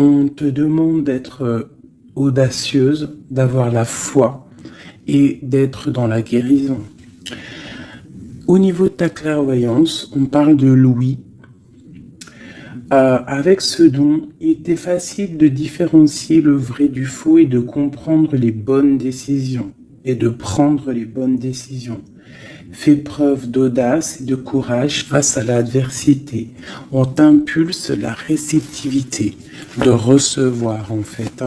On te demande d'être audacieuse, d'avoir la foi et d'être dans la guérison. Au niveau de ta clairvoyance, on parle de l'ouïe. Avec ce don, il était facile de différencier le vrai du faux et de comprendre les bonnes décisions et de prendre les bonnes décisions. Fais preuve d'audace et de courage face à l'adversité. On t'impulse la réceptivité, de recevoir en fait.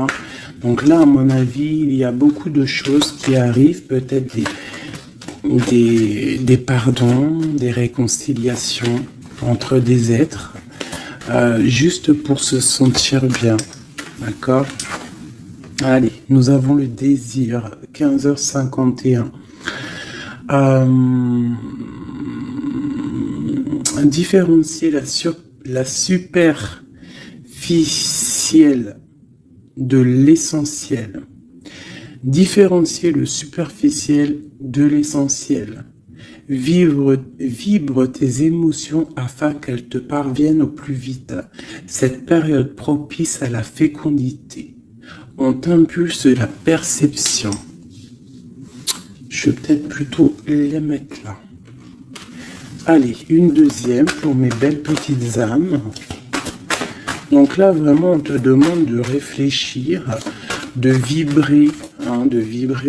Donc là, à mon avis, il y a beaucoup de choses qui arrivent, peut-être des pardons, des réconciliations entre des êtres, juste pour se sentir bien. D'accord ? Allez, nous avons le désir, 15h51. Différencier la superficielle de l'essentiel. Différencier le superficiel de l'essentiel. Vibre tes émotions afin qu'elles te parviennent au plus vite. Cette période propice à la fécondité. On t'impulse la perception. Je vais peut-être plutôt les mettre là. Allez, une deuxième pour mes belles petites âmes. Donc là, vraiment, on te demande de réfléchir, de vibrer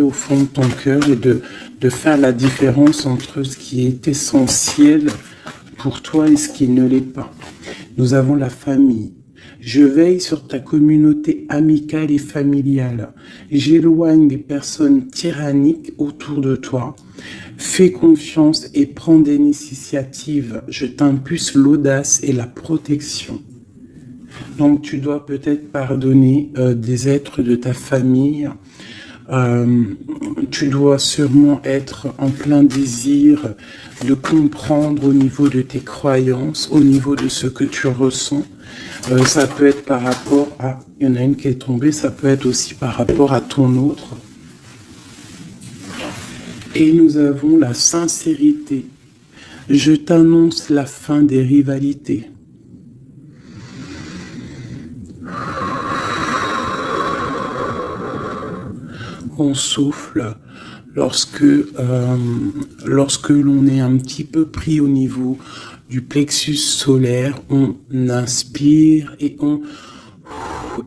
au fond de ton cœur et de faire la différence entre ce qui est essentiel pour toi et ce qui ne l'est pas. Nous avons la famille. Je veille sur ta communauté amicale et familiale. J'éloigne les personnes tyranniques autour de toi. Fais confiance et prends des initiatives. Je t'impulse l'audace et la protection. Donc tu dois peut-être pardonner des êtres de ta famille. Tu dois sûrement être en plein désir de comprendre au niveau de tes croyances, au niveau de ce que tu ressens. Ça peut être par rapport à... Il y en a une qui est tombée, ça peut être aussi par rapport à ton autre. Et nous avons la sincérité. Je t'annonce la fin des rivalités. On souffle lorsque l'on est un petit peu pris au niveau du plexus solaire, on inspire et on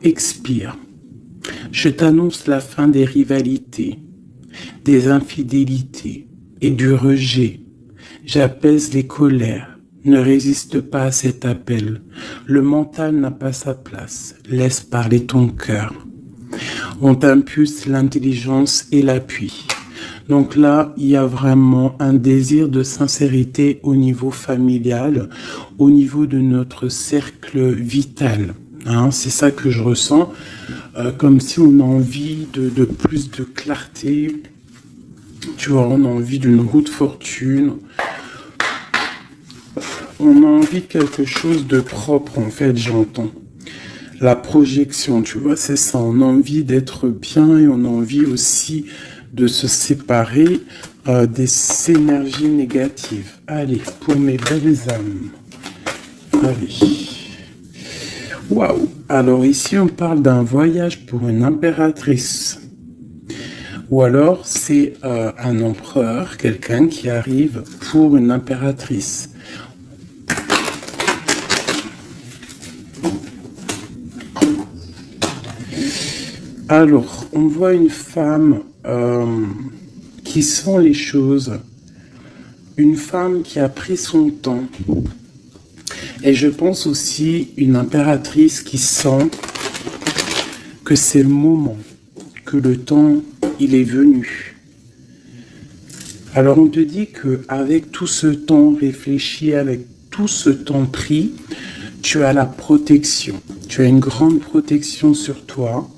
expire. Je t'annonce la fin des rivalités, des infidélités et du rejet. J'apaise les colères. Ne résiste pas à cet appel. Le mental n'a pas sa place. Laisse parler ton cœur. On t'impulse l'intelligence et l'appui. Donc là, il y a vraiment un désir de sincérité au niveau familial, au niveau de notre cercle vital. C'est ça que je ressens, comme si on a envie de plus de clarté. Tu vois, on a envie d'une roue de fortune. On a envie de quelque chose de propre, en fait, j'entends. La projection, tu vois, c'est ça. On a envie d'être bien et on a envie aussi de se séparer des énergies négatives. Allez, pour mes belles âmes. Allez. Waouh. Alors ici, on parle d'un voyage pour une impératrice. Ou alors, c'est un empereur, quelqu'un qui arrive pour une impératrice. Alors, on voit une femme qui sent les choses, une femme qui a pris son temps, et je pense aussi une impératrice qui sent que c'est le moment, que le temps, il est venu. Alors on te dit qu'avec tout ce temps réfléchi, avec tout ce temps pris, tu as la protection, tu as une grande protection sur toi.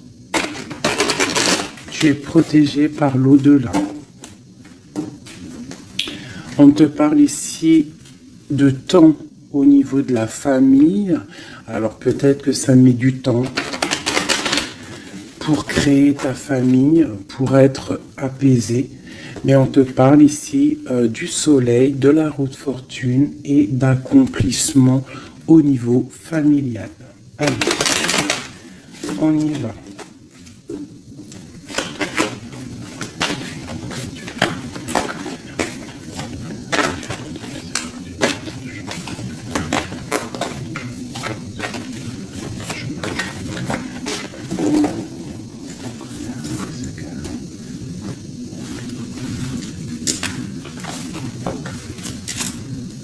Tu es protégé par l'au-delà. On te parle ici de temps au niveau de la famille. Alors peut-être que ça met du temps pour créer ta famille, pour être apaisé. Mais on te parle ici du soleil, de la roue de fortune et d'accomplissement au niveau familial. Allez. on y va.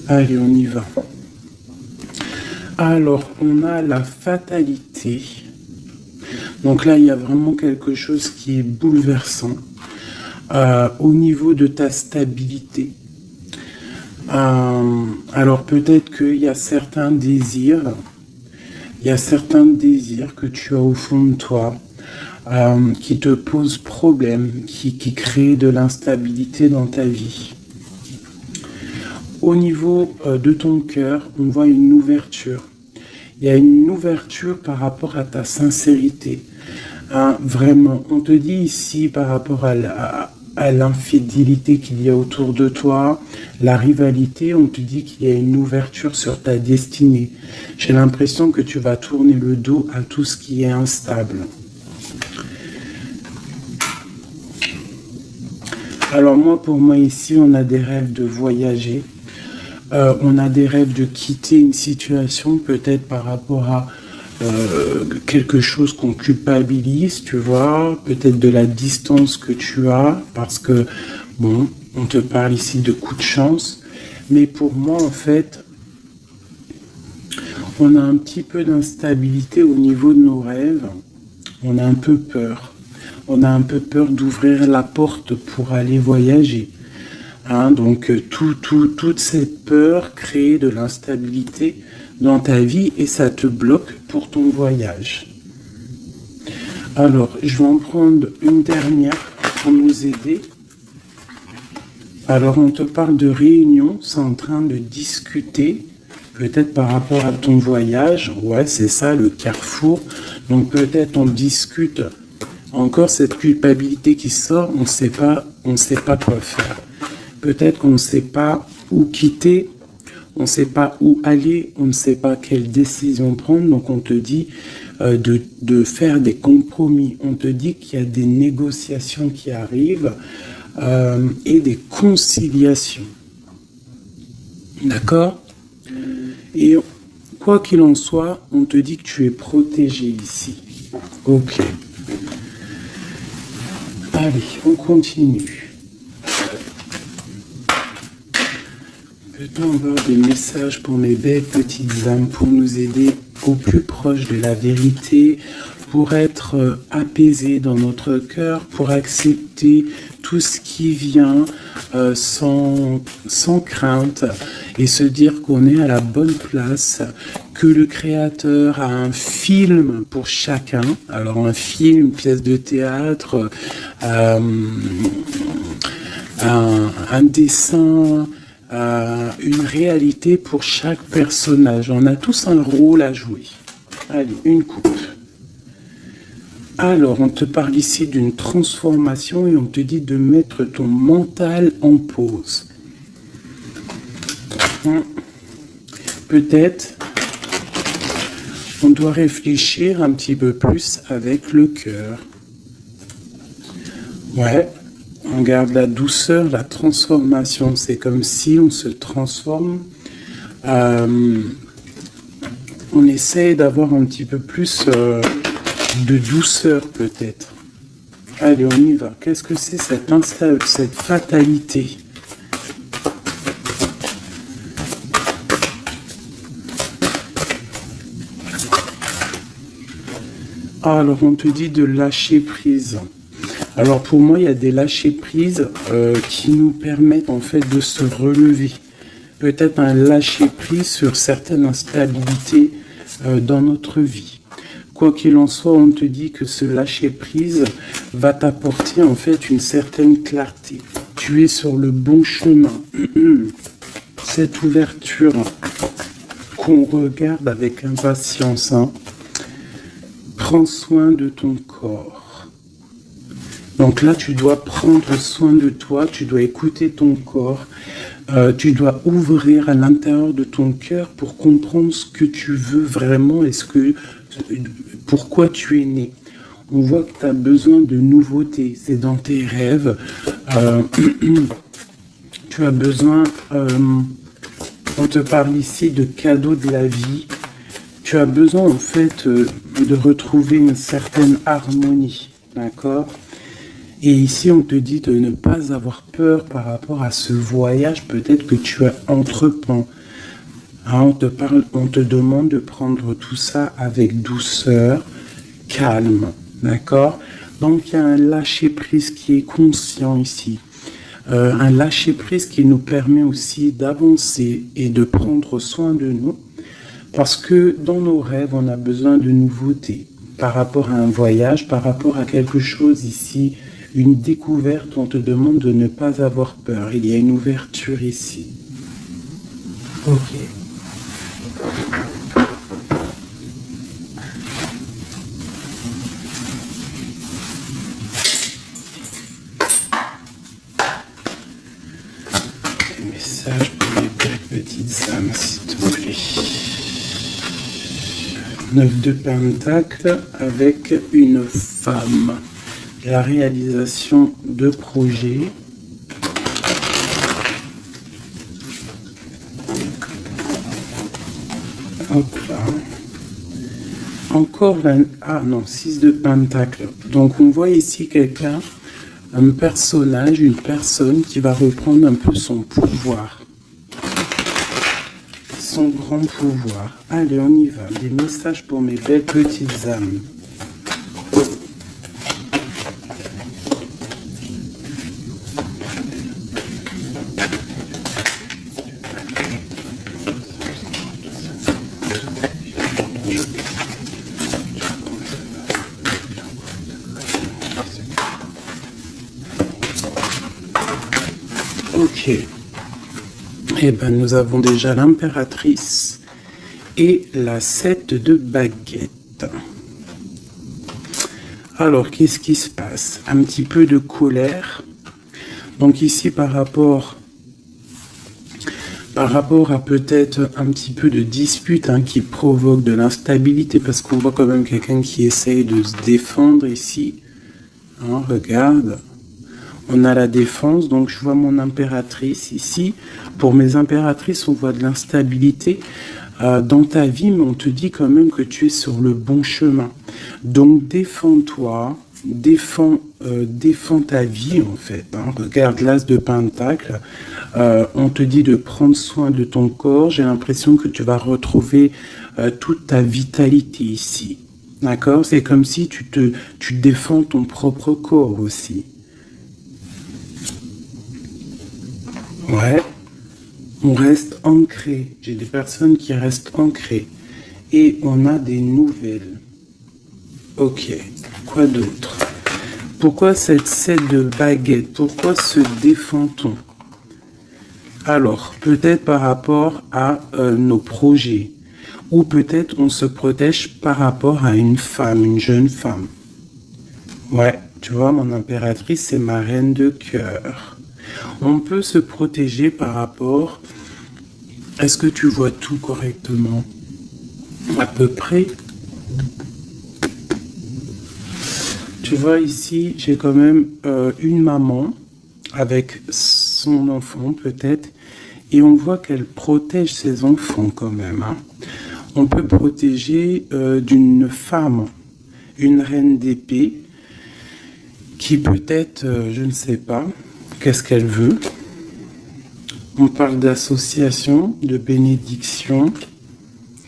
Allez, on y va. Alors, on a la fatalité. Donc là, il y a vraiment quelque chose qui est bouleversant au niveau de ta stabilité. Alors, peut-être qu'il y a certains désirs, que tu as au fond de toi qui te posent problème, qui créent de l'instabilité dans ta vie. Au niveau de ton cœur, on voit une ouverture. Il y a une ouverture par rapport à ta sincérité. Vraiment, on te dit ici par rapport à l'infidélité qu'il y a autour de toi, la rivalité, on te dit qu'il y a une ouverture sur ta destinée. J'ai l'impression que tu vas tourner le dos à tout ce qui est instable. Alors moi, pour moi ici, on a des rêves de voyager. On a des rêves de quitter une situation, peut-être par rapport à quelque chose qu'on culpabilise, tu vois, peut-être de la distance que tu as, parce que, bon, on te parle ici de coup de chance, mais pour moi, en fait, on a un petit peu d'instabilité au niveau de nos rêves, on a un peu peur. On a un peu peur d'ouvrir la porte pour aller voyager. Donc toute cette peur crée de l'instabilité dans ta vie et ça te bloque pour ton voyage. Alors, je vais en prendre une dernière pour nous aider. Alors, on te parle de réunion, c'est en train de discuter, peut-être par rapport à ton voyage. Ouais, c'est ça, le carrefour. Donc, peut-être on discute. Encore cette culpabilité qui sort, on ne sait pas quoi faire. Peut-être qu'on ne sait pas où quitter, on ne sait pas où aller, on ne sait pas quelle décision prendre. Donc on te dit de faire des compromis. On te dit qu'il y a des négociations qui arrivent et des conciliations. D'accord ? Et quoi qu'il en soit, on te dit que tu es protégé ici. Ok. Allez, on continue. Peut-on avoir des messages pour mes belles petites âmes pour nous aider au plus proche de la vérité, pour être apaisés dans notre cœur, pour accepter tout ce qui vient sans crainte et se dire qu'on est à la bonne place, que le Créateur a un film pour chacun, alors un film, une pièce de théâtre, un dessin, une réalité pour chaque personnage. On a tous un rôle à jouer. Allez, une coupe. Alors, on te parle ici d'une transformation et on te dit de mettre ton mental en pause. Peut-être on doit réfléchir un petit peu plus avec le cœur. Ouais. On garde la douceur, la transformation. C'est comme si on se transforme. On essaie d'avoir un petit peu plus de douceur peut-être. Allez, on y va. Qu'est-ce que c'est cette fatalité ? Alors, on te dit de lâcher prise. Alors pour moi, il y a des lâcher-prise qui nous permettent en fait de se relever. Peut-être un lâcher-prise sur certaines instabilités dans notre vie. Quoi qu'il en soit, on te dit que ce lâcher-prise va t'apporter en fait une certaine clarté. Tu es sur le bon chemin. Cette ouverture qu'on regarde avec impatience. Prends soin de ton corps. Donc là, tu dois prendre soin de toi, tu dois écouter ton corps, Tu dois ouvrir à l'intérieur de ton cœur pour comprendre ce que tu veux vraiment et pourquoi tu es né. On voit que tu as besoin de nouveautés, c'est dans tes rêves. Tu as besoin, on te parle ici de cadeaux de la vie. Tu as besoin en fait de retrouver une certaine harmonie, d'accord? Et ici on te dit de ne pas avoir peur par rapport à ce voyage peut-être que tu as entreprends. Hein, on te demande de prendre tout ça avec douceur, calme, d'accord? Donc il y a un lâcher-prise qui est conscient ici. Un lâcher-prise qui nous permet aussi d'avancer et de prendre soin de nous. Parce que dans nos rêves, on a besoin de nouveautés. Par rapport à un voyage, par rapport à quelque chose ici, une découverte, on te demande de ne pas avoir peur. Il y a une ouverture ici. Ok. Des messages pour les belles petites âmes, s'il te plaît. 9 de Pentacles avec une femme. La réalisation de projets. Hop là. Encore la... Ah non, 6 de Pentacles. Donc on voit ici quelqu'un, un personnage, une personne qui va reprendre un peu son pouvoir. Son grand pouvoir. Allez, on y va. Des messages pour mes belles petites âmes. Ok. Eh bien, nous avons déjà l'impératrice et la 7 de baguette. Alors, qu'est-ce qui se passe? Un petit peu de colère. Donc ici, par rapport à peut-être un petit peu de dispute qui provoque de l'instabilité, parce qu'on voit quand même quelqu'un qui essaye de se défendre ici. Hein, regarde. On a la défense, donc je vois mon impératrice ici. Pour mes impératrices, on voit de l'instabilité dans ta vie, mais on te dit quand même que tu es sur le bon chemin. Donc défends-toi, défends ta vie en fait. Hein. Regarde l'As de Pentacle, on te dit de prendre soin de ton corps. J'ai l'impression que tu vas retrouver toute ta vitalité ici. D'accord? C'est comme si tu défends ton propre corps aussi. Ouais, on reste ancré. J'ai des personnes qui restent ancrées. Et on a des nouvelles. Ok, quoi d'autre? Pourquoi cette 7 de baguette? Pourquoi se défend-on? Alors, peut-être par rapport à nos projets. Ou peut-être on se protège par rapport à une femme, une jeune femme. Ouais, tu vois, mon impératrice, c'est ma reine de cœur. On peut se protéger par rapport... Est-ce que tu vois tout correctement? À peu près. Tu vois ici, j'ai quand même une maman avec son enfant peut-être. Et on voit qu'elle protège ses enfants quand même. Hein. On peut protéger d'une femme, une reine d'épée, qui peut-être, je ne sais pas, qu'est-ce qu'elle veut. On parle d'association, de bénédiction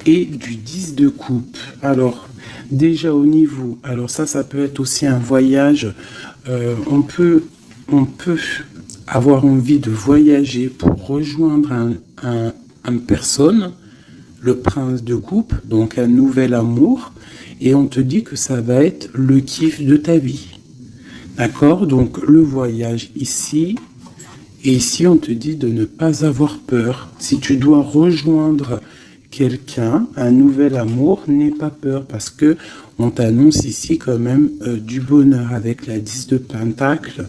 et du 10 de coupe. Alors, déjà au niveau, alors ça peut être aussi un voyage. On peut avoir envie de voyager pour rejoindre une personne, le prince de coupe, donc un nouvel amour, et on te dit que ça va être le kiff de ta vie. D'accord? Donc le voyage ici, et ici on te dit de ne pas avoir peur. Si tu dois rejoindre quelqu'un, un nouvel amour, n'aie pas peur parce que on t'annonce ici quand même du bonheur avec la 10 de Pentacle.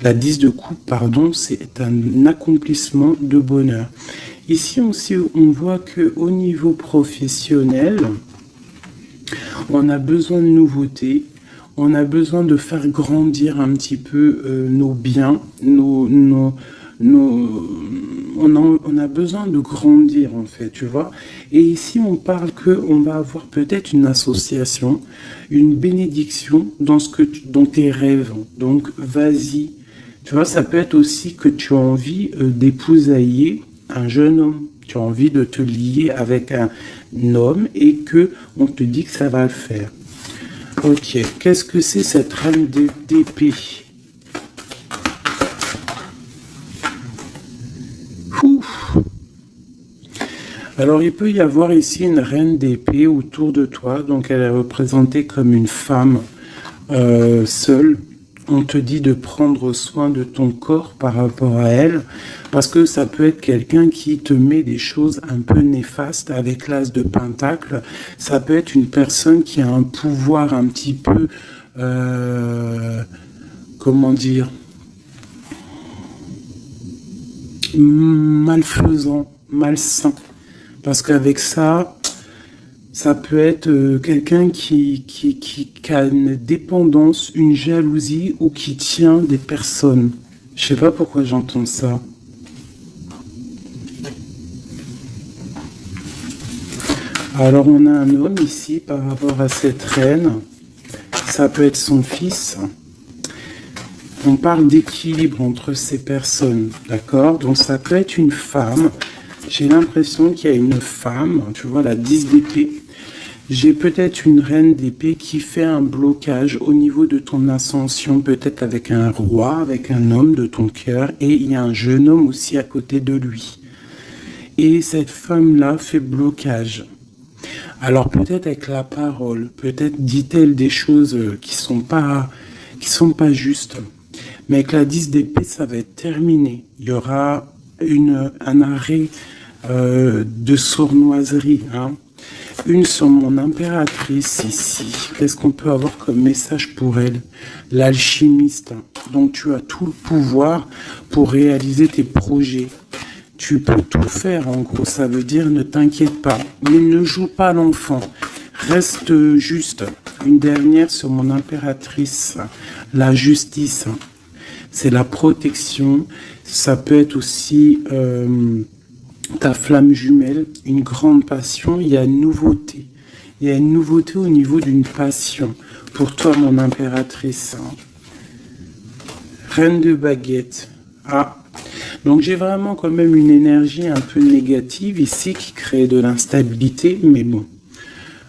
La 10 de coupe, pardon, c'est un accomplissement de bonheur. Ici aussi, on voit que au niveau professionnel, on a besoin de nouveautés. On a besoin de faire grandir un petit peu nos biens, on a besoin de grandir en fait, tu vois. Et ici, on parle qu'on va avoir peut-être une association, une bénédiction dans tes rêves. Donc, vas-y. Tu vois, ça peut être aussi que tu as envie d'épousailler un jeune homme. Tu as envie de te lier avec un homme et que on te dit que ça va le faire. Ok, qu'est-ce que c'est cette reine d'épée? Alors, il peut y avoir ici une reine d'épée autour de toi. Donc, elle est représentée comme une femme seule. On te dit de prendre soin de ton corps par rapport à elle. Parce que ça peut être quelqu'un qui te met des choses un peu néfastes avec l'as de Pentacle. Ça peut être une personne qui a un pouvoir un petit peu... comment dire, malfaisant, malsain. Parce qu'avec ça, ça peut être quelqu'un qui a une dépendance, une jalousie ou qui tient des personnes. Je sais pas pourquoi j'entends ça. Alors on a un homme ici par rapport à cette reine. Ça peut être son fils. On parle d'équilibre entre ces personnes, d'accord? Donc ça peut être une femme. J'ai l'impression qu'il y a une femme, tu vois, la 10 d'épée. J'ai peut-être une reine d'épée qui fait un blocage au niveau de ton ascension, peut-être avec un roi, avec un homme de ton cœur, et il y a un jeune homme aussi à côté de lui. Et cette femme-là fait blocage. Alors peut-être avec la parole, peut-être dit-elle des choses qui sont pas justes. Mais avec la 10 d'épée, ça va être terminé. Il y aura un arrêt de sournoiserie. Hein. Une sur mon impératrice ici. Qu'est-ce qu'on peut avoir comme message pour elle? L'alchimiste. Donc tu as tout le pouvoir pour réaliser tes projets. Tu peux tout faire en gros. Ça veut dire ne t'inquiète pas. Mais ne joue pas l'enfant. Reste juste. Une dernière sur mon impératrice. La justice. C'est la protection. Ça peut être aussi ta flamme jumelle, une grande passion. Il y a une nouveauté. Il y a une nouveauté au niveau d'une passion. Pour toi, mon impératrice. Reine de baguette. Ah. Donc j'ai vraiment quand même une énergie un peu négative ici qui crée de l'instabilité. Mais bon.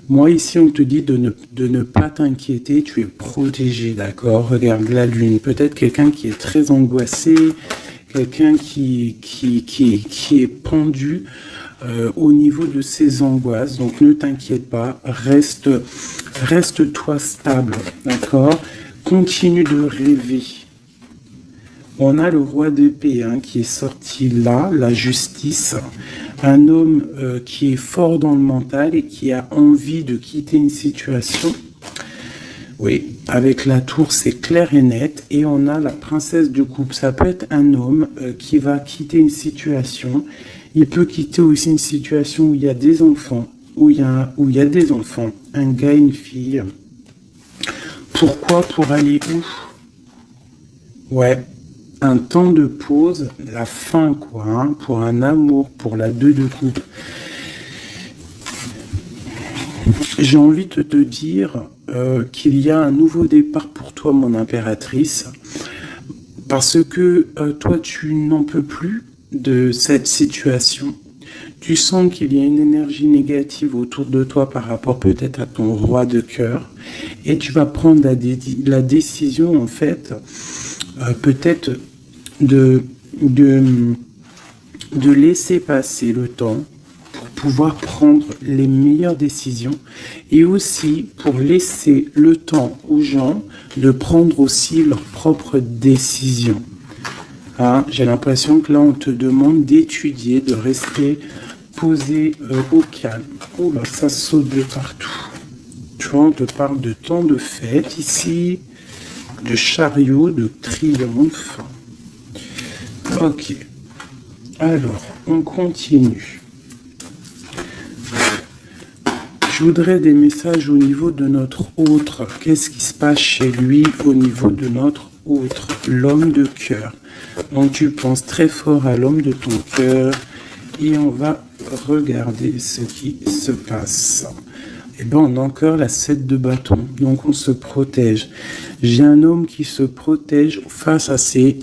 Moi, ici, on te dit de ne pas t'inquiéter, tu es protégé, d'accord? Regarde la lune. Peut-être quelqu'un qui est très angoissé, quelqu'un qui est pendu au niveau de ses angoisses. Donc, ne t'inquiète pas, reste-toi stable, d'accord? Continue de rêver. On a le roi d'épée qui est sorti là, la justice. Un homme qui est fort dans le mental et qui a envie de quitter une situation. Oui, avec la tour, c'est clair et net. Et on a la princesse de coupe. Ça peut être un homme qui va quitter une situation. Il peut quitter aussi une situation où il y a des enfants. Où il y a des enfants. Un gars, une fille. Pourquoi? Pour aller où? Ouais. Un temps de pause, la fin quoi, hein, pour un amour, pour la 2 de coupe. J'ai envie de te dire qu'il y a un nouveau départ pour toi, mon impératrice, parce que toi, tu n'en peux plus de cette situation. Tu sens qu'il y a une énergie négative autour de toi par rapport peut-être à ton roi de cœur, et tu vas prendre la décision, en fait, peut-être de laisser passer le temps pour pouvoir prendre les meilleures décisions et aussi pour laisser le temps aux gens de prendre aussi leurs propres décisions. Hein, j'ai l'impression que là, on te demande d'étudier, de rester posé au calme. Oh là, ça saute de partout. Tu vois, on te parle de temps de fête ici, de chariot, de triomphe. Ok. Alors, on continue. Je voudrais des messages au niveau de notre autre. Qu'est-ce qui se passe chez lui au niveau de notre autre? L'homme de cœur. Donc tu penses très fort à l'homme de ton cœur et on va regarder ce qui se passe. Et bien on a encore la 7 de bâton. Donc on se protège. J'ai un homme qui se protège face à ses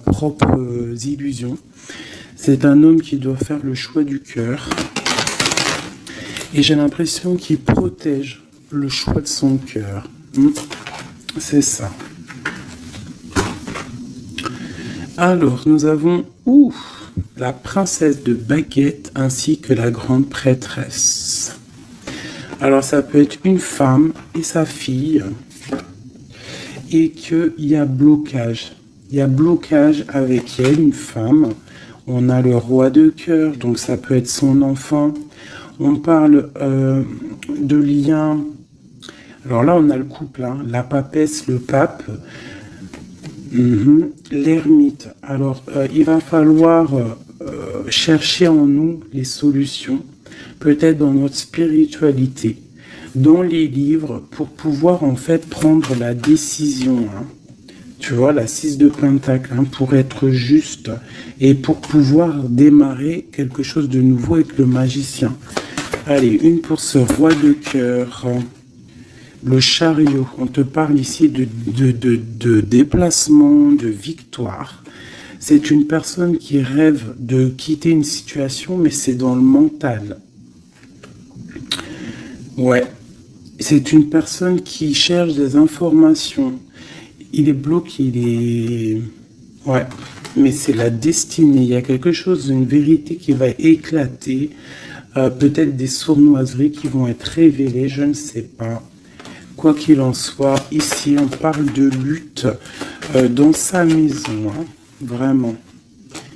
propres illusions. C'est un homme qui doit faire le choix du cœur. Et j'ai l'impression qu'il protège le choix de son cœur. C'est ça. Alors, nous avons la princesse de baguette ainsi que la grande prêtresse. Alors, ça peut être une femme et sa fille. Et qu'il y a blocage. Il y a blocage avec elle, une femme. On a le roi de cœur, donc ça peut être son enfant. On parle de liens. Alors là, on a le couple, hein, la papesse, le pape, l'ermite. Alors, il va falloir chercher en nous les solutions, peut-être dans notre spiritualité, dans les livres, pour pouvoir en fait prendre la décision. Hein. Tu vois, la 6 de Pentacle, hein, pour être juste et pour pouvoir démarrer quelque chose de nouveau avec le magicien. Allez, une pour ce roi de cœur. Le chariot, on te parle ici de déplacement, de victoire. C'est une personne qui rêve de quitter une situation, mais c'est dans le mental. Ouais, c'est une personne qui cherche des informations. Il est bloqué, il est... Ouais, mais c'est la destinée. Il y a quelque chose, une vérité qui va éclater. Peut-être des sournoiseries qui vont être révélées, je ne sais pas. Quoi qu'il en soit, ici, on parle de lutte dans sa maison, hein, vraiment.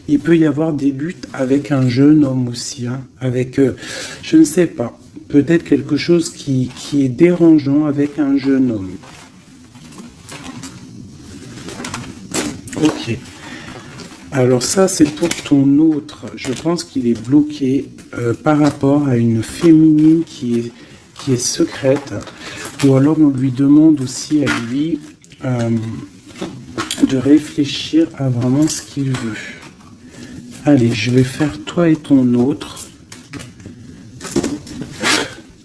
Il peut y avoir des luttes avec un jeune homme aussi, hein, avec, je ne sais pas, peut-être quelque chose qui est dérangeant avec un jeune homme. Ok. Alors ça, c'est pour ton autre. Je pense qu'il est bloqué par rapport à une féminine qui est secrète. Ou alors on lui demande aussi à lui de réfléchir à vraiment ce qu'il veut. Allez, je vais faire toi et ton autre.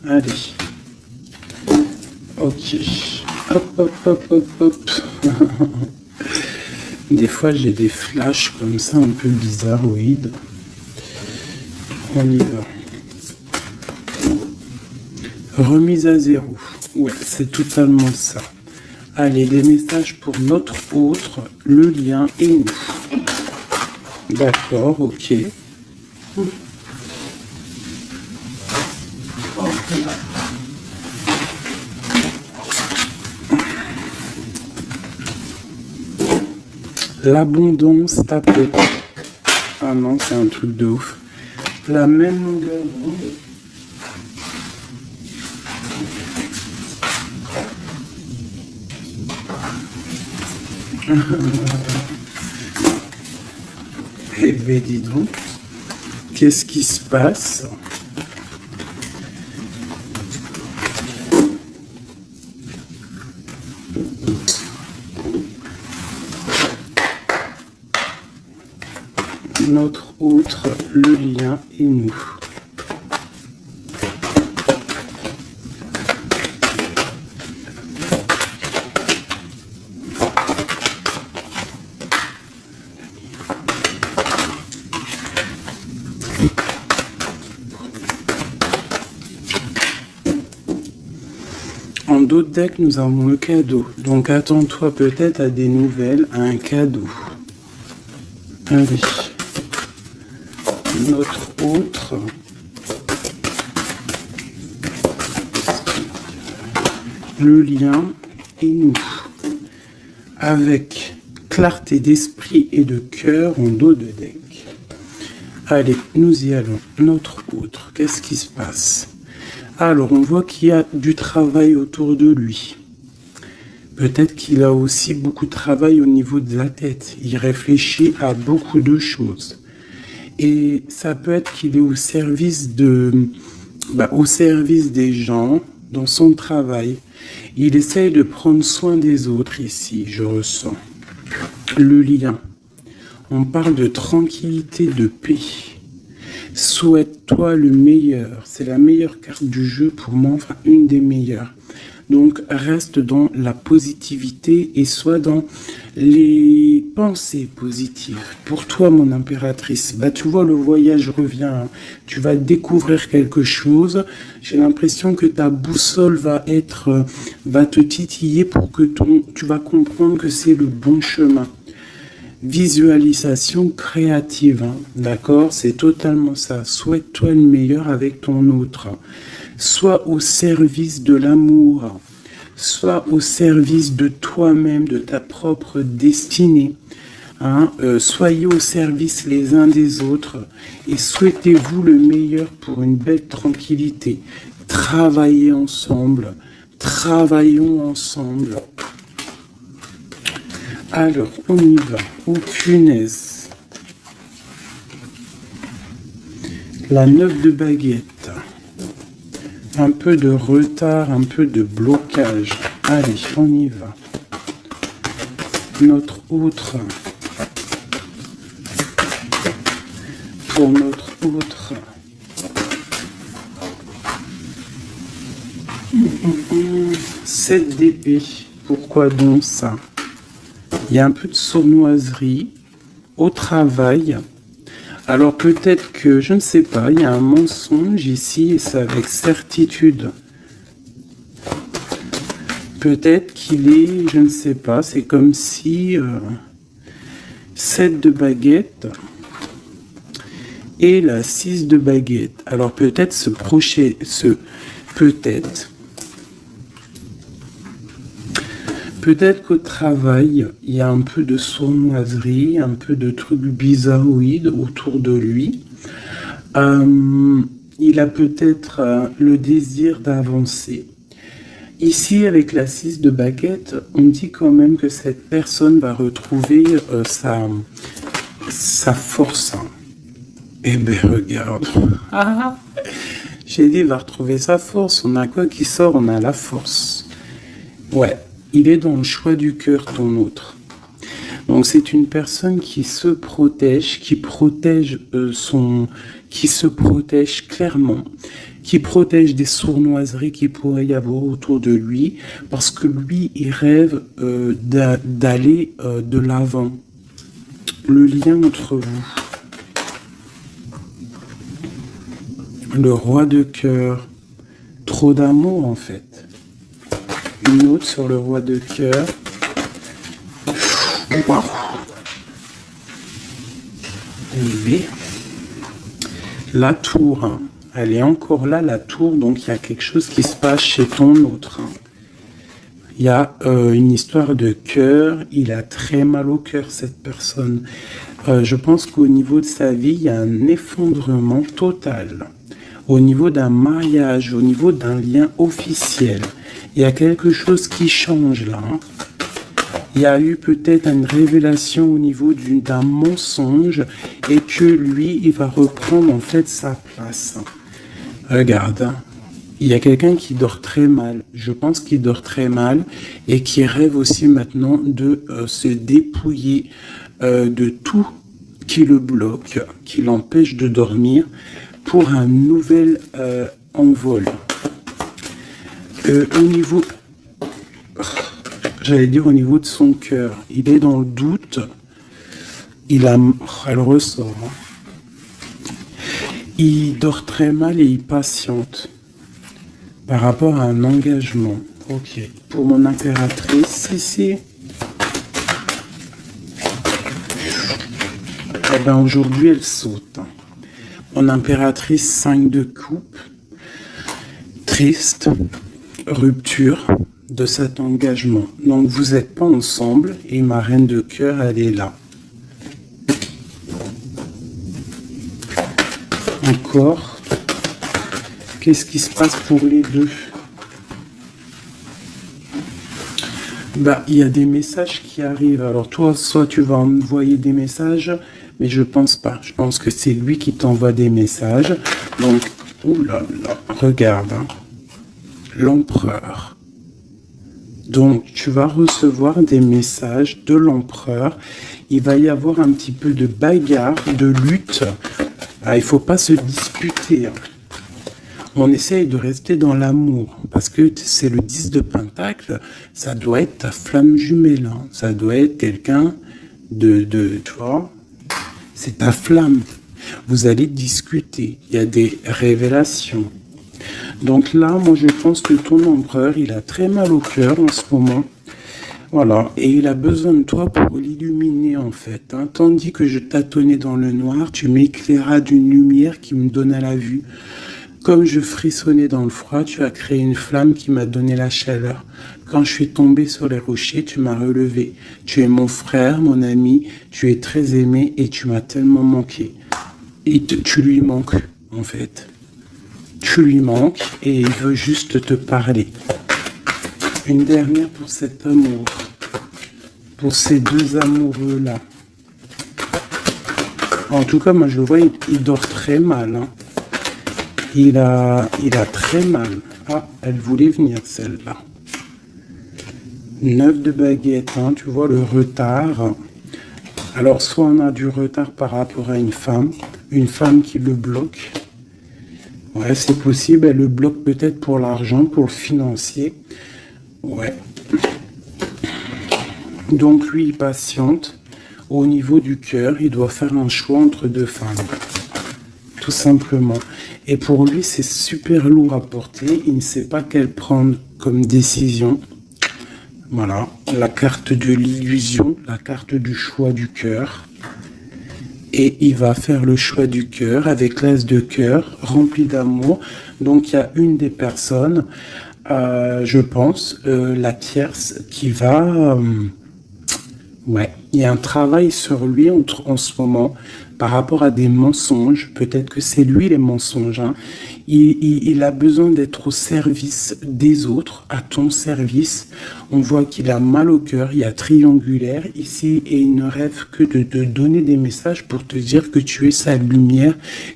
Allez. Ok. Hop, hop, hop, hop, hop. Des fois, j'ai des flashs comme ça, un peu bizarroïdes. On y va. Remise à zéro. Ouais, c'est totalement ça. Allez, des messages pour notre autre, le lien et nous. D'accord, ok. L'abondance tapote. Ah non, c'est un truc de ouf. La même longueur d'onde. Eh bien, dis donc, qu'est-ce qui se passe? Notre autre, le lien et nous. En d'autres decks, nous avons le cadeau. Donc attends-toi peut-être à des nouvelles, à un cadeau. Allez. Notre autre. Le lien et nous. Avec clarté d'esprit et de cœur en dos de deck. Allez, nous y allons. Notre autre, qu'est-ce qui se passe? Alors, on voit qu'il y a du travail autour de lui. Peut-être qu'il a aussi beaucoup de travail au niveau de la tête. Il réfléchit à beaucoup de choses. Et ça peut être qu'il est au service des gens dans son travail. Il essaye de prendre soin des autres ici, je ressens. Le lien. On parle de tranquillité, de paix. Souhaite-toi le meilleur. C'est la meilleure carte du jeu pour moi, enfin une des meilleures. Donc reste dans la positivité et sois dans les pensées positives. Pour toi, mon impératrice, tu vois, le voyage revient. Hein. Tu vas découvrir quelque chose. J'ai l'impression que ta boussole va te titiller pour que tu vas comprendre que c'est le bon chemin. Visualisation créative, hein, d'accord? C'est totalement ça. Souhaite-toi le meilleur avec ton autre. Sois au service de l'amour. Sois au service de toi-même, de ta propre destinée. Hein? Soyez au service les uns des autres et souhaitez-vous le meilleur pour une belle tranquillité. Travaillez ensemble. Travaillons ensemble. Alors, on y va. Oh, punaise. La 9 de baguette. Un peu de retard, un peu de blocage. Allez, on y va. Notre autre. Pour notre autre. 7 d'épée. Pourquoi donc ça? Il y a un peu de sournoiserie au travail. Alors peut-être que, je ne sais pas, il y a un mensonge ici et c'est avec certitude. Peut-être qu'il est, je ne sais pas, c'est comme si 7 de baguette et la 6 de baguette. Alors peut-être Peut-être qu'au travail, il y a un peu de sournoiserie, un peu de trucs bizarroïdes autour de lui. Il a peut-être le désir d'avancer. Ici, avec la 6 de baguette, on dit quand même que cette personne va retrouver sa force. Eh bien, regarde. J'ai dit, il va retrouver sa force. On a quoi qui sort? On a la force. Ouais. Il est dans le choix du cœur, ton autre. Donc c'est une personne qui se protège, qui se protège clairement, qui protège des sournoiseries qu'il pourrait y avoir autour de lui, parce que lui, il rêve d'aller de l'avant. Le lien entre vous. Le roi de cœur. Trop d'amour en fait. Une autre sur le roi de cœur. Wow. Et la tour. Elle est encore là, la tour. Donc, il y a quelque chose qui se passe chez ton autre. Il y a une histoire de cœur. Il a très mal au cœur, cette personne. Je pense qu'au niveau de sa vie, il y a un effondrement total. Au niveau d'un mariage, au niveau d'un lien officiel. Il y a quelque chose qui change là. Hein. Il y a eu peut-être une révélation au niveau d'un mensonge et que lui, il va reprendre en fait sa place. Regarde, hein. Il y a quelqu'un qui dort très mal. Je pense qu'il dort très mal et qui rêve aussi maintenant de se dépouiller de tout qui le bloque, qui l'empêche de dormir pour un nouvel envol. Au niveau, j'allais dire au niveau de son cœur, il est dans le doute, elle ressort, hein. Il dort très mal et il patiente par rapport à un engagement. Ok, pour mon impératrice, ici, eh ben aujourd'hui elle saute. Mon impératrice 5 de coupe, triste. Rupture de cet engagement. Donc vous n'êtes pas ensemble et ma reine de cœur, elle est là. encore. Qu'est-ce qui se passe pour les deux? Bah, il y a des messages qui arrivent. Alors toi, soit tu vas envoyer des messages, mais je pense pas. Je pense que c'est lui qui t'envoie des messages. Donc, oulala, regarde, hein. L'empereur. Donc, tu vas recevoir des messages de l'empereur. Il va y avoir un petit peu de bagarre, de lutte. Ah, il faut pas se disputer, hein. On essaye de rester dans l'amour, parce que c'est le 10 de Pentacle, ça doit être ta flamme jumelle, hein. Ça doit être quelqu'un tu vois, c'est ta flamme. Vous allez discuter, il y a des révélations. Donc là, moi je pense que ton empereur, il a très mal au cœur en ce moment. Voilà, et il a besoin de toi pour l'illuminer en fait, hein. Tandis que je tâtonnais dans le noir, tu m'éclairas d'une lumière qui me donna la vue. Comme je frissonnais dans le froid, tu as créé une flamme qui m'a donné la chaleur. Quand je suis tombé sur les rochers, tu m'as relevé. Tu es mon frère, mon ami, tu es très aimé et tu m'as tellement manqué. Et tu lui manques, en fait. Tu lui manques et il veut juste te parler. Une dernière pour cet amour. Pour ces deux amoureux-là. En tout cas, moi je le vois, il dort très mal, hein. Il a très mal. Ah, elle voulait venir celle-là. 9 de baguette, hein, tu vois le retard. Alors, soit on a du retard par rapport à une femme qui le bloque. Ouais, c'est possible, elle le bloque peut-être pour l'argent, pour le financier. Ouais. Donc lui, il patiente. Au niveau du cœur, il doit faire un choix entre deux femmes. Tout simplement. Et pour lui, c'est super lourd à porter. Il ne sait pas quelle prendre comme décision. Voilà. La carte de l'illusion, la carte du choix du cœur. Et il va faire le choix du cœur avec l'as de cœur, rempli d'amour. Donc il y a une des personnes, je pense, la tierce, qui va... ouais, il y a un travail sur lui en ce moment par rapport à des mensonges. Peut-être que c'est lui les mensonges, hein. Il a besoin d'être au service des autres, à ton service. On voit qu'il a mal au cœur, il y a triangulaire ici et il ne rêve que de te donner des messages pour te dire que tu es sa lumière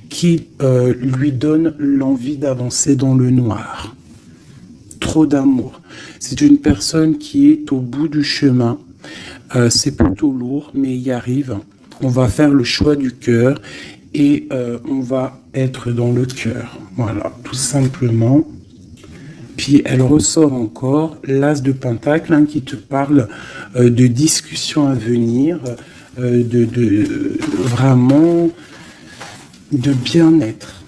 qui lui donne l'envie d'avancer dans le noir. Trop d'amour. C'est une personne qui est au bout du chemin. C'est plutôt lourd, mais il y arrive. On va faire le choix du cœur et on va être dans le cœur. Voilà, tout simplement. Puis elle ressort encore l'as de Pentacle, hein, qui te parle de discussions à venir, vraiment de bien-être.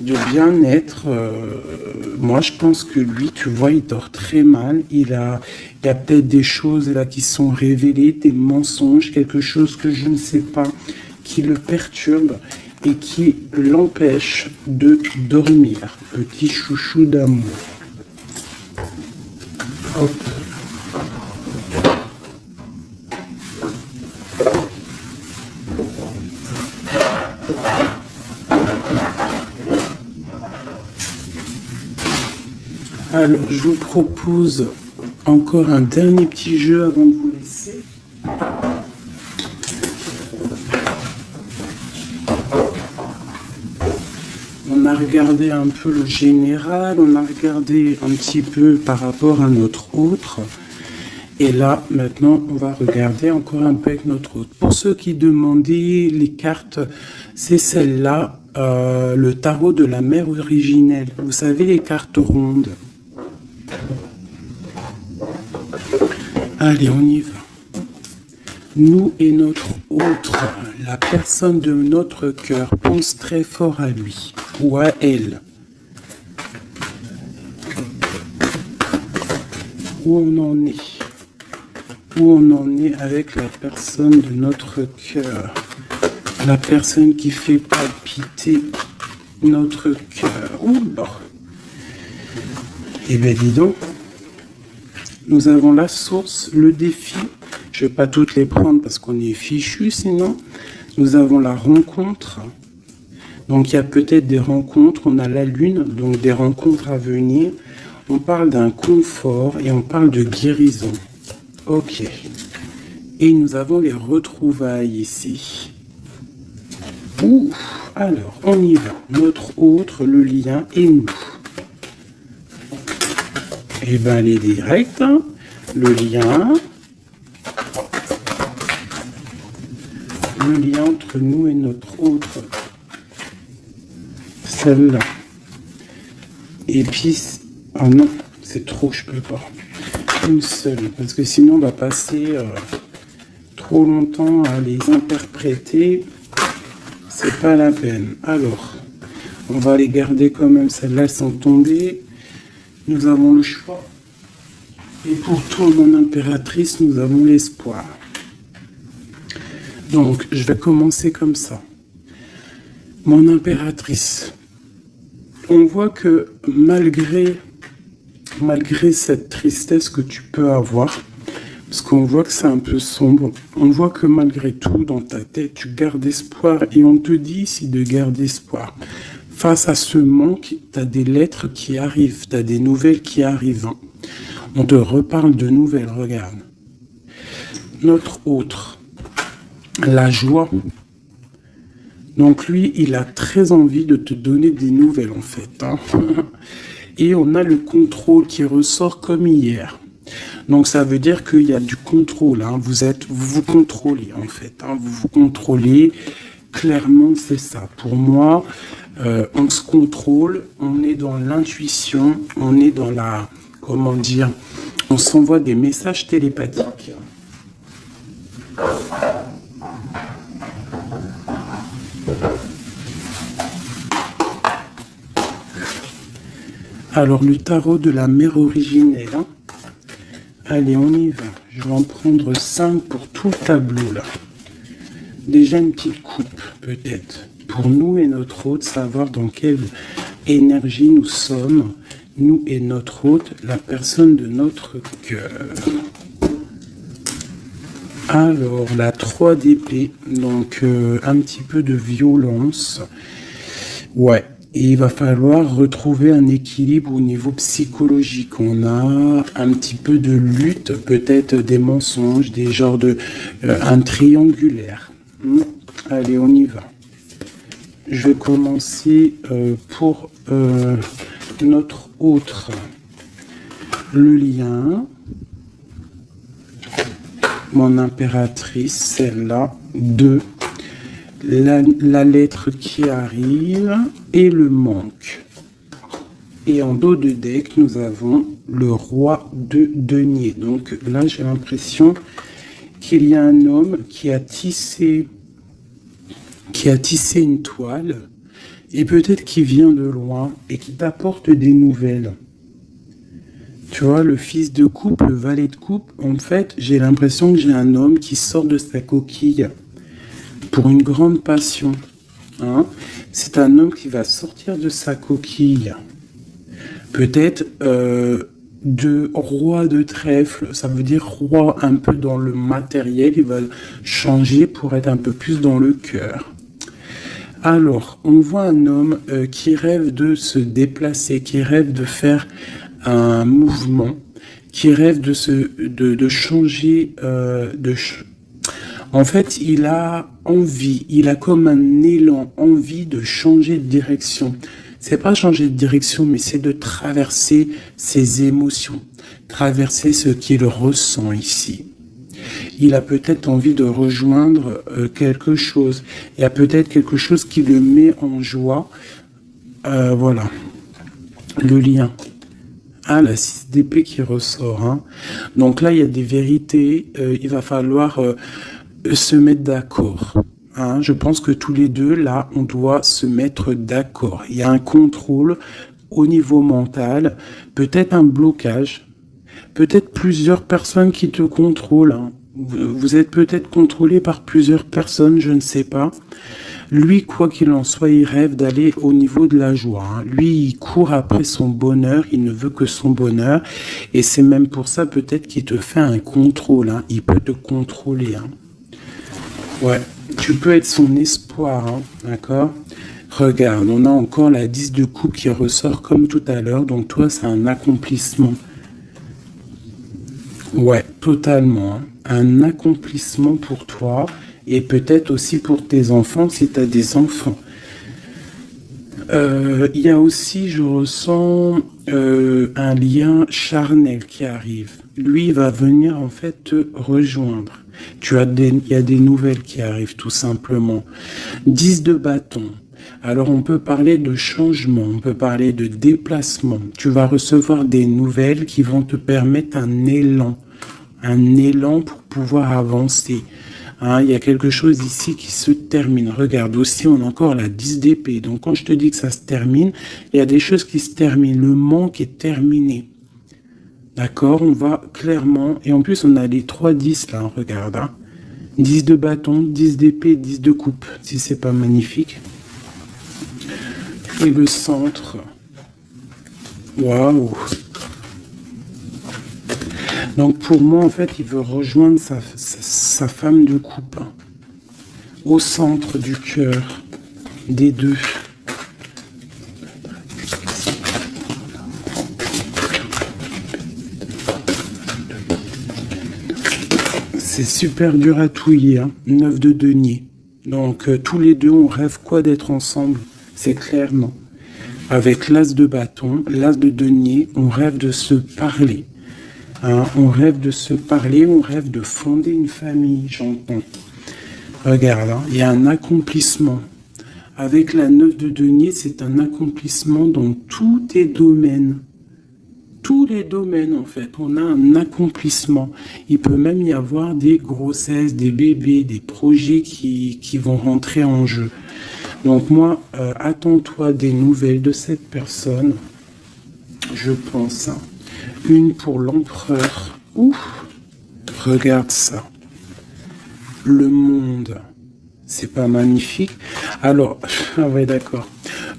De bien-être, moi je pense que lui, tu vois, il dort très mal. Il y a peut-être des choses là qui sont révélées, des mensonges, quelque chose que je ne sais pas, qui le perturbe et qui l'empêche de dormir. Petit chouchou d'amour. Hop. Alors, je vous propose encore un dernier petit jeu avant de vous laisser. On a regardé un peu le général, on a regardé un petit peu par rapport à notre autre. Et là, maintenant, on va regarder encore un peu avec notre autre. Pour ceux qui demandaient les cartes, c'est celle-là, le tarot de la mère originelle. Vous savez, les cartes rondes. Allez, on y va. Nous et notre autre, la personne de notre cœur, pense très fort à lui ou à elle. Où on en est? Où on en est avec la personne de notre cœur? La personne qui fait palpiter notre cœur. Oula! Eh bien, dis donc. Nous avons la source, le défi. Je ne vais pas toutes les prendre parce qu'on est fichu sinon. Nous avons la rencontre. Donc il y a peut-être des rencontres, on a la lune, donc des rencontres à venir. On parle d'un confort et on parle de guérison. Ok. Et nous avons les retrouvailles ici. Ouh. Alors, on y va. Notre autre, le lien et nous. Et bien, elle est directe. Hein. Le lien. Le lien entre nous et notre autre. Celle-là. Et puis, ah non, c'est trop, je peux pas. Une seule, parce que sinon on va passer trop longtemps à les interpréter. C'est pas la peine. Alors, on va les garder quand même. Celles-là sont tombées. Nous avons le choix. Et pour toi, mon impératrice, nous avons l'espoir. Donc, je vais commencer comme ça. Mon impératrice. On voit que malgré cette tristesse que tu peux avoir, parce qu'on voit que c'est un peu sombre, on voit que malgré tout, dans ta tête, tu gardes espoir, et on te dit ici de garder espoir. Face à ce manque, tu as des lettres qui arrivent, tu as des nouvelles qui arrivent. Hein. On te reparle de nouvelles, regarde. Notre autre, la joie. Donc lui, il a très envie de te donner des nouvelles, en fait. Hein. Et on a le contrôle qui ressort comme hier. Donc ça veut dire qu'il y a du contrôle. Hein. Vous vous contrôlez en fait. Hein. Vous vous contrôlez. Clairement, c'est ça. Pour moi, on se contrôle. On est dans l'intuition. On est dans la... Comment dire? On s'envoie des messages télépathiques. Alors, le tarot de la mère originelle. Hein. Allez, on y va. Je vais en prendre 5 pour tout le tableau, là. Déjà une petite coupe, peut-être. Pour nous et notre hôte, savoir dans quelle énergie nous sommes. Nous et notre hôte, la personne de notre cœur. Alors, la 3 d'épée. Donc, un petit peu de violence. Ouais. Et il va falloir retrouver un équilibre au niveau psychologique. On a un petit peu de lutte, peut-être des mensonges, des genres de... un triangulaire. Allez, on y va. Je vais commencer pour notre autre. Le lien. Mon impératrice, celle-là. 2. La lettre qui arrive et le manque. Et en dos de deck, nous avons le roi de denier. Donc là, j'ai l'impression qu'il y a un homme qui a tissé une toile et peut-être qu'il vient de loin et qui t'apporte des nouvelles. Tu vois, le fils de coupe, le valet de coupe, en fait, j'ai l'impression que j'ai un homme qui sort de sa coquille pour une grande passion. Hein. C'est un homme qui va sortir de sa coquille. Peut-être de roi de trèfle, ça veut dire roi un peu dans le matériel, il va changer pour être un peu plus dans le cœur. Alors, on voit un homme qui rêve de se déplacer, qui rêve de faire un mouvement, qui rêve de changer en fait, il a envie, il a comme un élan, envie de changer de direction. C'est pas changer de direction, mais c'est de traverser ses émotions, traverser ce qu'il ressent ici. Il a peut-être envie de rejoindre quelque chose. Il y a peut-être quelque chose qui le met en joie. Voilà. Le lien. Ah, la 6 d'épée qui ressort. Hein. Donc là, il y a des vérités. Il va falloir... se mettre d'accord. Hein, je pense que tous les deux, là, on doit se mettre d'accord. Il y a un contrôle au niveau mental, peut-être un blocage, peut-être plusieurs personnes qui te contrôlent. Hein. Vous êtes peut-être contrôlé par plusieurs personnes, je ne sais pas. Lui, quoi qu'il en soit, il rêve d'aller au niveau de la joie. Hein. Lui, il court après son bonheur, il ne veut que son bonheur. Et c'est même pour ça peut-être qu'il te fait un contrôle. Hein. Il peut te contrôler. Hein. Ouais, tu peux être son espoir, hein, d'accord? Regarde, on a encore la 10 de coupe qui ressort comme tout à l'heure. Donc toi, c'est un accomplissement. Ouais, totalement, hein. Un accomplissement pour toi et peut-être aussi pour tes enfants si tu as des enfants. Il y a aussi, je ressens un lien charnel qui arrive. Lui, il va venir en fait te rejoindre. Il y a des nouvelles qui arrivent tout simplement. 10 de bâton. Alors on peut parler de changement, on peut parler de déplacement. Tu vas recevoir des nouvelles qui vont te permettre un élan pour pouvoir avancer. Hein, il y a quelque chose ici qui se termine. Regarde aussi, on a encore la 10 d'épée. Donc quand je te dis que ça se termine, il y a des choses qui se terminent. Le manque est terminé. D'accord, on va clairement... Et en plus, on a les 3 10 là, regarde. Hein. 10 de bâton, 10 d'épée, 10 de coupe. Si c'est pas magnifique. Et le centre. Waouh. Donc pour moi, en fait, il veut rejoindre sa femme de coupe. Hein, au centre du cœur des deux. C'est super dur à touiller, hein. 9 de denier. Donc tous les deux, on rêve quoi d'être ensemble? C'est clair, non? Avec l'as de bâton, l'as de denier, on rêve de se parler. Hein, on rêve de se parler, on rêve de fonder une famille, j'entends. Regarde, hein, il y a un accomplissement. Avec la 9 de denier, c'est un accomplissement dans tous tes domaines. Tous les domaines, en fait, on a un accomplissement. Il peut même y avoir des grossesses, des bébés, des projets qui vont rentrer en jeu. Donc moi, attends-toi des nouvelles de cette personne, je pense. Hein. Une pour l'empereur. Ouf, regarde ça. Le monde, c'est pas magnifique? Alors, ah ouais, d'accord.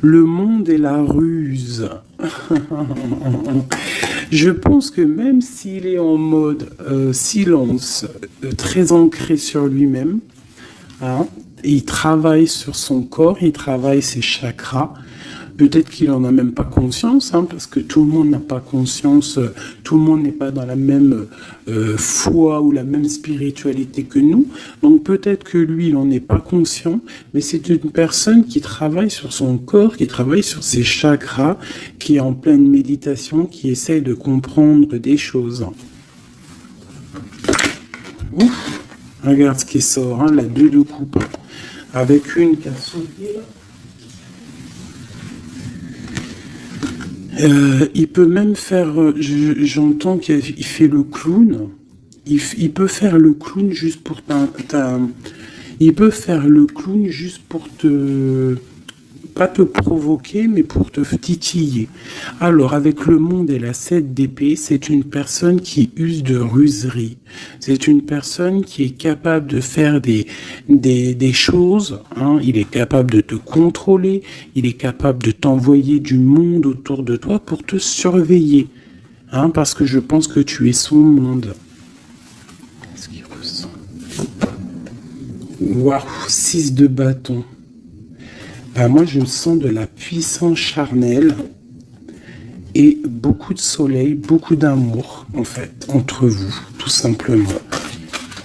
Le monde et la ruse. Je pense que même s'il est en mode silence, très ancré sur lui-même, hein, il travaille sur son corps, il travaille ses chakras. Peut-être qu'il en a même pas conscience, hein, parce que tout le monde n'a pas conscience, tout le monde n'est pas dans la même foi ou la même spiritualité que nous. Donc peut-être que lui, il n'en est pas conscient, mais c'est une personne qui travaille sur son corps, qui travaille sur ses chakras, qui est en pleine méditation, qui essaye de comprendre des choses. Ouf, regarde ce qui sort, hein, la 2 de coupe, avec une qui a sauté là. Il peut même faire, j'entends qu'il fait le clown. Il peut faire le clown juste pour il peut faire le clown juste pour pas te provoquer, mais pour te titiller. Alors, avec le monde et la 7 d'épée, c'est une personne qui use de ruserie. C'est une personne qui est capable de faire des choses. Hein. Il est capable de te contrôler. Il est capable de t'envoyer du monde autour de toi pour te surveiller. Hein, parce que je pense que tu es son monde. Qu'est-ce qu'il ressent? Waouh, 6 de bâton. Ben moi, je sens de la puissance charnelle et beaucoup de soleil, beaucoup d'amour, en fait, entre vous, tout simplement.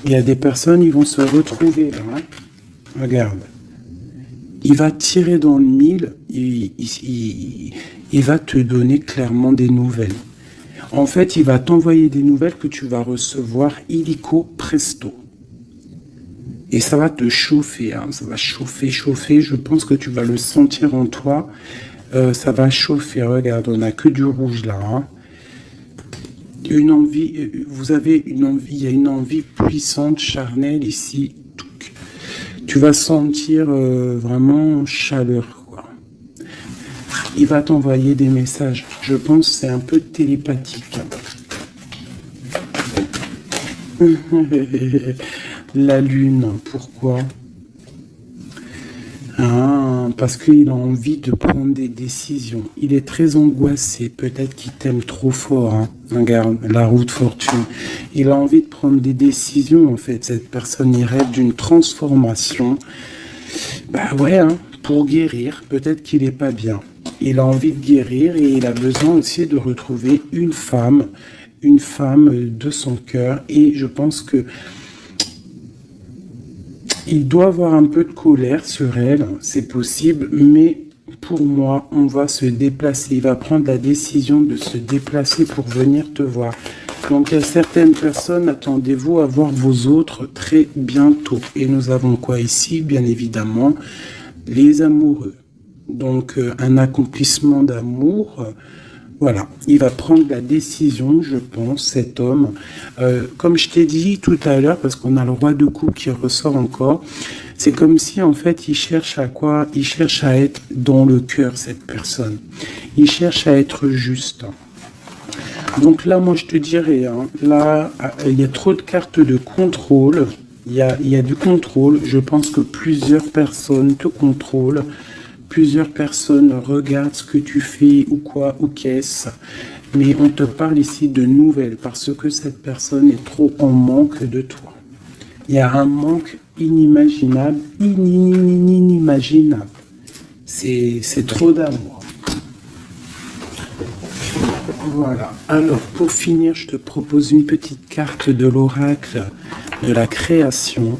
Il y a des personnes, ils vont se retrouver là. Hein. Regarde. Il va tirer dans le mille, il va te donner clairement des nouvelles. En fait, il va t'envoyer des nouvelles que tu vas recevoir illico presto. Et ça va te chauffer, hein. Ça va chauffer. Je pense que tu vas le sentir en toi. Ça va chauffer. Regarde, on n'a que du rouge là. Hein. Une envie, vous avez une envie, il y a une envie puissante, charnelle ici. Tu vas sentir vraiment chaleur, quoi. Il va t'envoyer des messages. Je pense que c'est un peu télépathique. La lune, pourquoi? Parce qu'il a envie de prendre des décisions. Il est très angoissé, peut-être qu'il t'aime trop fort. Hein. Regarde, la roue de fortune. Il a envie de prendre des décisions, en fait. Cette personne, il rêve d'une transformation. Bah ouais, hein. pour guérir. Peut-être qu'il n'est pas bien. Il a envie de guérir et il a besoin aussi de retrouver une femme de son cœur. Et je pense que il doit avoir un peu de colère sur elle, c'est possible, mais pour moi, on va se déplacer. Il va prendre la décision de se déplacer pour venir te voir. Donc, il y a certaines personnes, attendez-vous à voir vos autres très bientôt. Et nous avons quoi ici? Bien évidemment, les amoureux. Donc, un accomplissement d'amour. Voilà, il va prendre la décision, je pense, cet homme. Comme je t'ai dit tout à l'heure, parce qu'on a le roi de coupe qui ressort encore, c'est comme si, en fait, il cherche à quoi? Il cherche à être dans le cœur, cette personne. Il cherche à être juste. Donc là, moi, je te dirais, hein, là, il y a trop de cartes de contrôle. Il y a du contrôle. Je pense que plusieurs personnes te contrôlent. Plusieurs personnes regardent ce que tu fais ou quoi, ou qu'est-ce. Mais on te parle ici de nouvelles parce que cette personne est trop en manque de toi. Il y a un manque inimaginable, inimaginable. C'est trop d'amour. Voilà. Alors, pour finir, je te propose une petite carte de l'oracle de la création.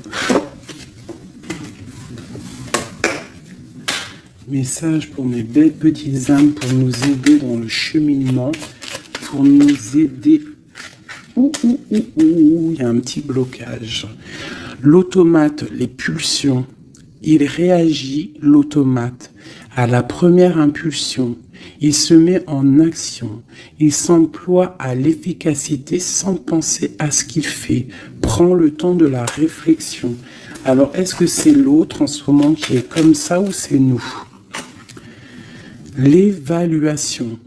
Message pour mes belles petites âmes pour nous aider dans le cheminement, pour nous aider. Il y a un petit blocage. L'automate, les pulsions, il réagit, l'automate, à la première impulsion. Il se met en action. Il s'emploie à l'efficacité sans penser à ce qu'il fait. Prend le temps de la réflexion. Alors, est-ce que c'est l'autre en ce moment qui est comme ça ou c'est nous? L'évaluation.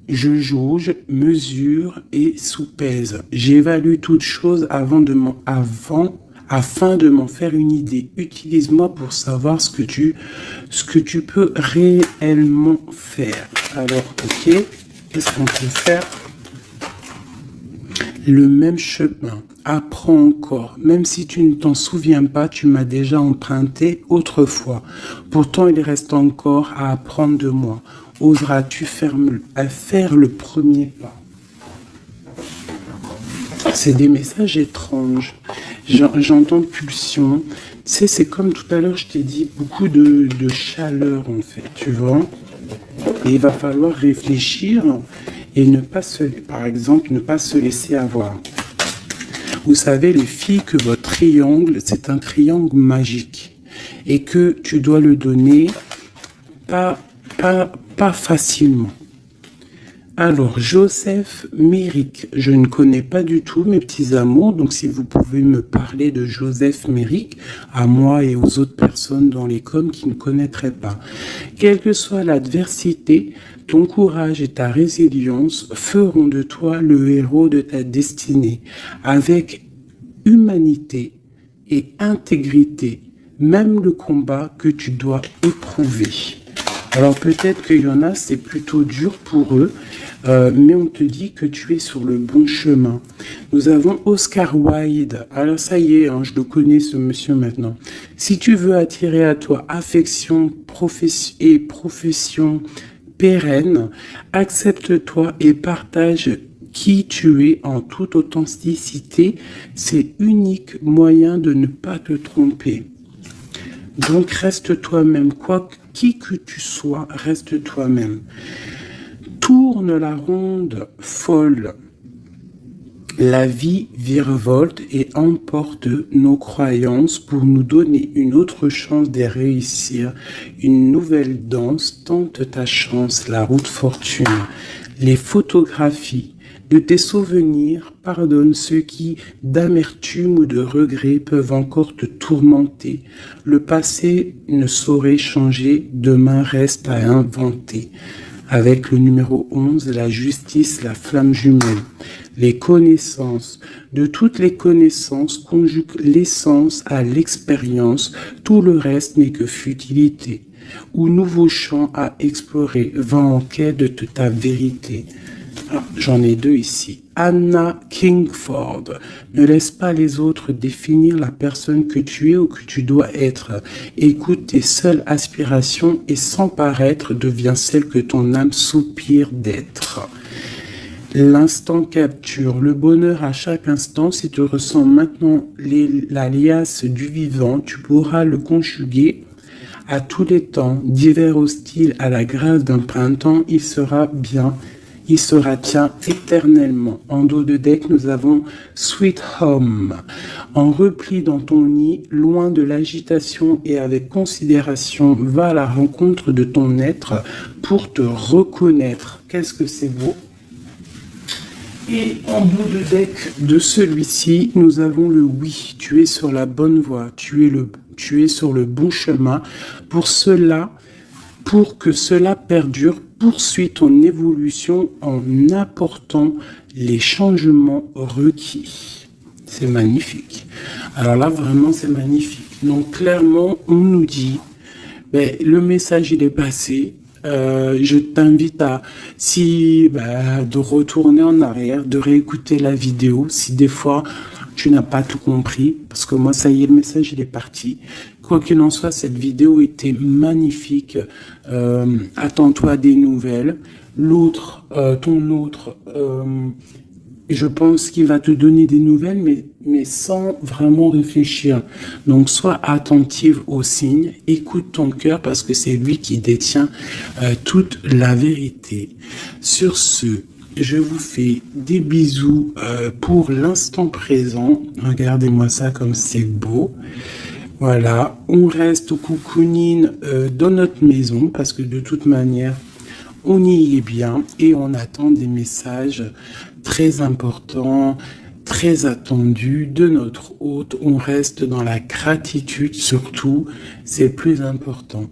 Je jauge, mesure et soupèse. J'évalue toute chose afin de m'en faire une idée. Utilise-moi pour savoir ce que tu peux réellement faire. Alors, ok, qu'est-ce qu'on peut faire? Le même chemin. Apprends encore. Même si tu ne t'en souviens pas, tu m'as déjà emprunté autrefois. Pourtant, il reste encore à apprendre de moi. Oseras-tu faire le premier pas? C'est des messages étranges. J'entends pulsion. Tu sais, c'est comme tout à l'heure, je t'ai dit, beaucoup de chaleur, en fait, tu vois. Et il va falloir réfléchir et par exemple, ne pas se laisser avoir. Vous savez, les filles, que votre triangle, c'est un triangle magique. Et que tu dois le donner pas facilement. Alors, Joseph Méric, je ne connais pas du tout mes petits amours, donc si vous pouvez me parler de Joseph Méric, à moi et aux autres personnes dans les coms qui ne connaîtraient pas. Quelle que soit l'adversité, ton courage et ta résilience feront de toi le héros de ta destinée, avec humanité et intégrité, même le combat que tu dois éprouver. Alors peut-être qu'il y en a, c'est plutôt dur pour eux, mais on te dit que tu es sur le bon chemin. Nous avons Oscar Wilde. Alors ça y est, hein, je le connais ce monsieur maintenant. Si tu veux attirer à toi affection et profession pérenne, accepte-toi et partage qui tu es en toute authenticité. C'est l'unique moyen de ne pas te tromper. Donc reste toi-même, qui que tu sois, reste toi-même. Tourne la ronde folle. La vie virevolte et emporte nos croyances pour nous donner une autre chance de réussir. Une nouvelle danse, tente ta chance, la route fortune. Les photographies de tes souvenirs, pardonne ceux qui, d'amertume ou de regret, peuvent encore te tourmenter. Le passé ne saurait changer, demain reste à inventer. Avec le numéro 11, la justice, la flamme jumelle. Les connaissances. De toutes les connaissances, conjugue l'essence à l'expérience. Tout le reste n'est que futilité. Ou nouveau champ à explorer, va en quête de ta vérité. Ah, j'en ai deux ici. Anna Kingford. Ne laisse pas les autres définir la personne que tu es ou que tu dois être. Écoute tes seules aspirations et sans paraître, deviens celle que ton âme soupire d'être. L'instant capture. Le bonheur à chaque instant. Si tu ressens maintenant la liasse du vivant, tu pourras le conjuguer à tous les temps. D'hiver hostile à la grâce d'un printemps, il sera bien. Il sera tien éternellement. En dos de deck, nous avons Sweet Home. En repli dans ton nid, loin de l'agitation et avec considération, va à la rencontre de ton être pour te reconnaître. Qu'est-ce que c'est beau! Et en bout de deck de celui-ci, nous avons le oui. Tu es sur la bonne voie. Tu es sur le bon chemin. Pour que cela perdure, poursuis ton évolution en apportant les changements requis. C'est magnifique. Alors là, vraiment, c'est magnifique. Donc, clairement, on nous dit, le message, il est passé. Je t'invite de retourner en arrière, de réécouter la vidéo. Si des fois, tu n'as pas tout compris, parce que moi, ça y est, le message, il est parti. Quoi qu'il en soit, cette vidéo était magnifique. Attends-toi à des nouvelles. Ton autre, je pense qu'il va te donner des nouvelles, mais sans vraiment réfléchir. Donc, sois attentive aux signes, écoute ton cœur, parce que c'est lui qui détient toute la vérité. Sur ce, je vous fais des bisous pour l'instant présent. Regardez-moi ça comme c'est beau. Voilà, on reste au cocooning dans notre maison parce que de toute manière, on y est bien et on attend des messages très importants, très attendus de notre hôte. On reste dans la gratitude surtout, c'est le plus important.